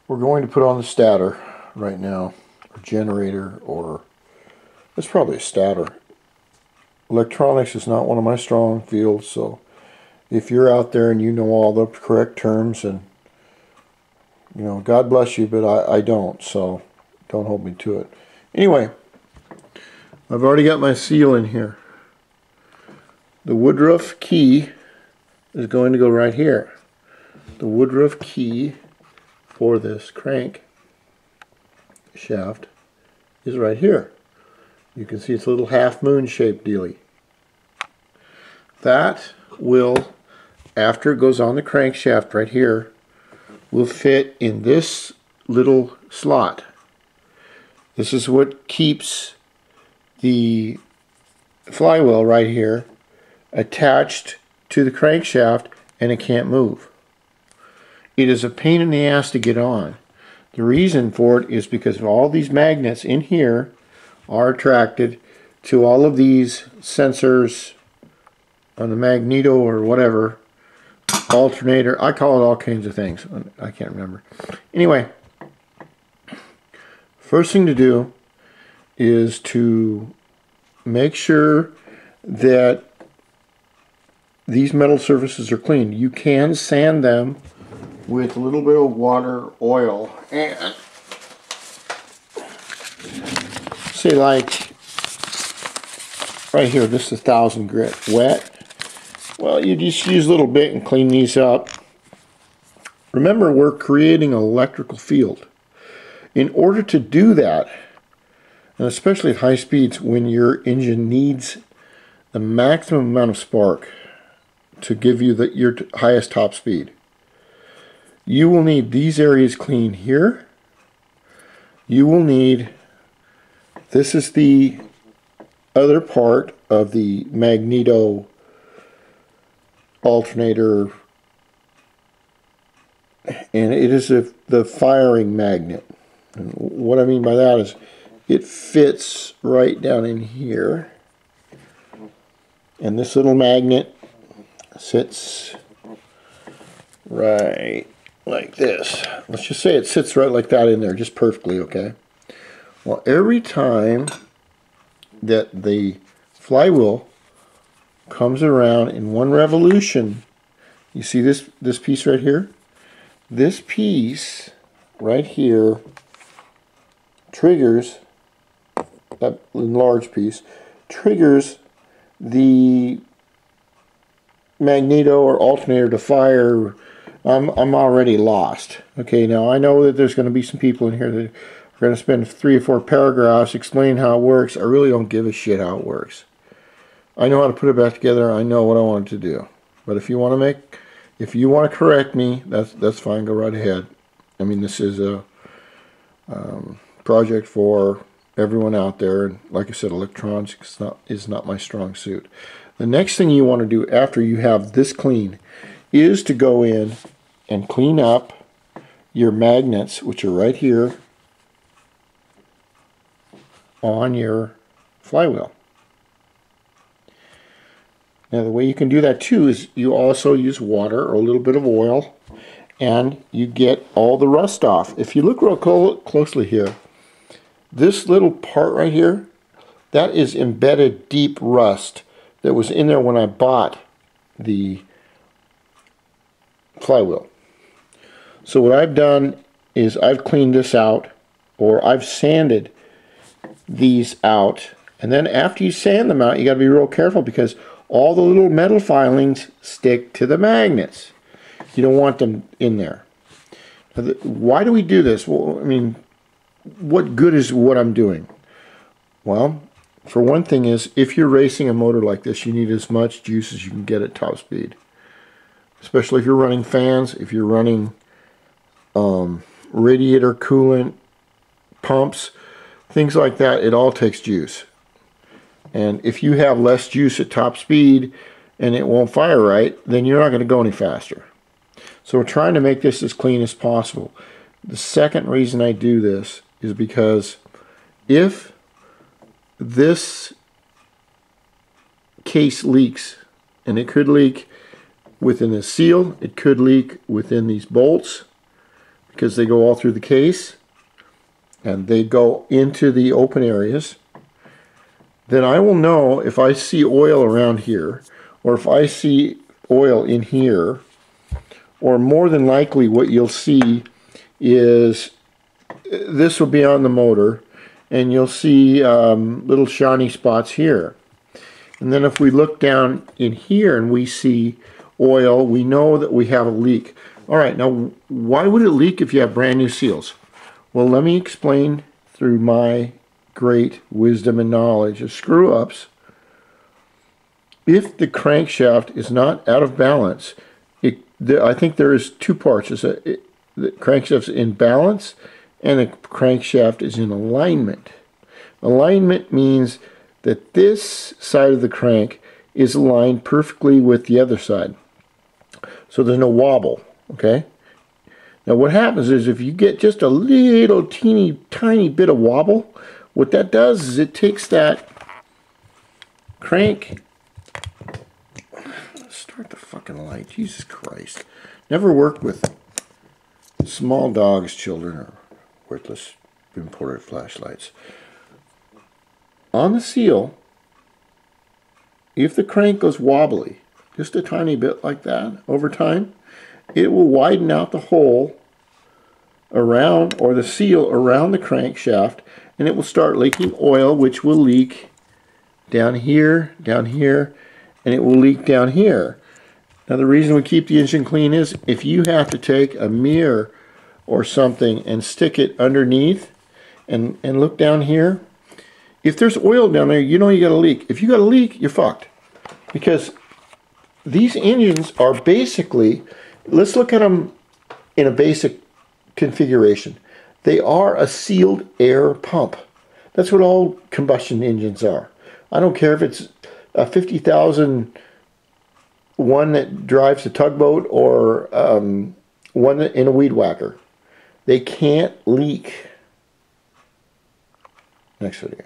We're going to put on the stator right now, or generator, or it's probably a stator. Electronics is not one of my strong fields, so if you're out there and you know all the correct terms, and you know, God bless you, but I don't, so don't hold me to it. Anyway, I've already got my seal in here. The Woodruff key is going to go right here. The Woodruff key for this crank shaft is right here. You can see it's a little half moon shaped dealy. That will, after it goes on the crankshaft right here, will fit in this little slot. This is what keeps the flywheel right here attached to the crankshaft, and it can't move. It is a pain in the ass to get on. The reason for it is because all these magnets in here are attracted to all of these sensors on the magneto or whatever, alternator. I call it all kinds of things. I can't remember. Anyway, first thing to do is to make sure that these metal surfaces are clean. You can sand them with a little bit of water, oil, and say like right here, this is 1000 grit wet. Well, you just use a little bit and clean these up. Remember, we're creating an electrical field. In order to do that, and especially at high speeds when your engine needs the maximum amount of spark to give you your highest top speed, you will need these areas clean here. You will need, this is the other part of the magneto alternator, and it is the firing magnet. And what I mean by that is it fits right down in here, and this little magnet sits right like this. Let's just say it sits right like that in there, just perfectly, okay? Well, every time that the flywheel comes around in one revolution, you see this piece right here? This piece right here triggers, that large piece, triggers the magneto or alternator to fire. I'm already lost. Okay, now I know that there's going to be some people in here that are going to spend 3 or 4 paragraphs explaining how it works. I really don't give a shit how it works. I know how to put it back together. I know what I want it to do. But if you want to correct me, that's fine. Go right ahead. I mean, this is a project for everyone out there, and like I said, electronics is not my strong suit. The next thing you want to do after you have this clean is to go in and clean up your magnets, which are right here on your flywheel. Now the way you can do that too is you also use water or a little bit of oil, and you get all the rust off. If you look real closely here, this little part right here, that is embedded deep rust that was in there when I bought the flywheel. So what I've done is I've cleaned this out, or I've sanded these out, and then after you sand them out, you got to be real careful because all the little metal filings stick to the magnets. You don't want them in there. Why do we do this? Well, I mean, what good is what I'm doing? Well, for one thing is, if you're racing a motor like this, you need as much juice as you can get at top speed. Especially if you're running fans, if you're running radiator coolant, pumps, things like that, it all takes juice. And if you have less juice at top speed and it won't fire right, then you're not going to go any faster. So we're trying to make this as clean as possible. The second reason I do this is because if this case leaks, and it could leak within the seal, it could leak within these bolts, because they go all through the case and they go into the open areas, then I will know if I see oil around here, or if I see oil in here, or more than likely what you'll see is this will be on the motor, and you'll see little shiny spots here. And then if we look down in here and we see oil, we know that we have a leak. All right, now why would it leak if you have brand new seals? Well, let me explain through my great wisdom and knowledge of screw-ups. If the crankshaft is not out of balance, I think there is two parts. The crankshaft's in balance and the crankshaft is in alignment. Alignment means that this side of the crank is aligned perfectly with the other side. So there's no wobble, okay? Now what happens is if you get just a little teeny tiny bit of wobble, what that does is it takes that crank. Start the fucking light, Jesus Christ. Never work with small dogs, children, or worthless imported flashlights. On the seal, if the crank goes wobbly, just a tiny bit like that, over time, it will widen out the hole around, or the seal around the crankshaft, and it will start leaking oil, which will leak down here, and it will leak down here. Now the reason we keep the engine clean is if you have to take a mirror or something and stick it underneath and look down here, if there's oil down there, you know you got a leak. If you got a leak, you're fucked. Because these engines are basically, let's look at them in a basic configuration. They are a sealed air pump. That's what all combustion engines are. I don't care if it's a 50,000 one that drives a tugboat or one in a weed whacker. They can't leak. Next video.